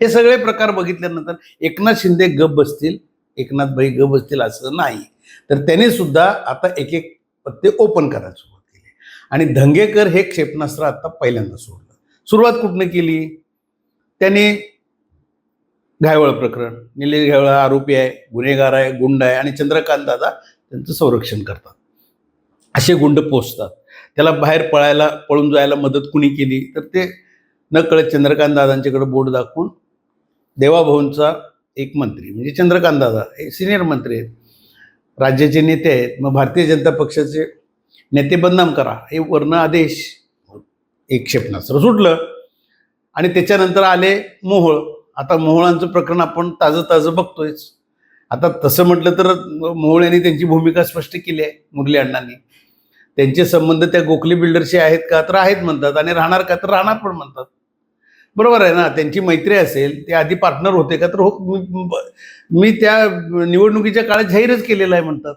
हे सगळे प्रकार बघितल्यानंतर एकनाथ शिंदे गप बसतील, एकनाथ भाई गप बसतील असं नाही. तर त्याने सुद्धा आता एक एक पत्ते ओपन करायला सुरुवात केली आणि धंगेकर हे क्षेपणास्त्र आता पहिल्यांदा सोडलं. सुरुवात कुठनं केली? त्याने घायवळ प्रकरण, निलेश घायवळ आरोपी आहे, गुन्हेगार आहे, गुंड आहे आणि चंद्रकांत दादा त्यांचं संरक्षण करतात. असे गुंड पोचतात. त्याला बाहेर पळून जायला मदत कुणी केली तर ते नकळत चंद्रकांत दादांच्याकडे बोट दाखवून देवाभाऊंचा एक मंत्री म्हणजे चंद्रकांत दादा हे सिनियर मंत्री आहेत, राज्याचे नेते आहेत. मग भारतीय जनता पक्षाचे नेते बदनाम करा हे वर्ण आदेश, एक क्षेपणास्त्र सुटलं. आणि त्याच्यानंतर आले मोहोळ. आता मोहोळांचं प्रकरण आपण ताजं बघतोयच. आता तसं म्हटलं तर मोहोळ यांनी त्यांची भूमिका स्पष्ट केली आहे मुरली अण्णांनी. त्यांचे संबंध त्या गोखले बिल्डरशी आहेत का तर आहेत म्हणतात आणि राहणार का तर राहणार पण म्हणतात. बरोबर आहे ना, त्यांची मैत्री असेल, ते आधी पार्टनर होते का तर हो, मी त्या निवडणुकीच्या काळात जाहीरच केलेलं आहे म्हणतात.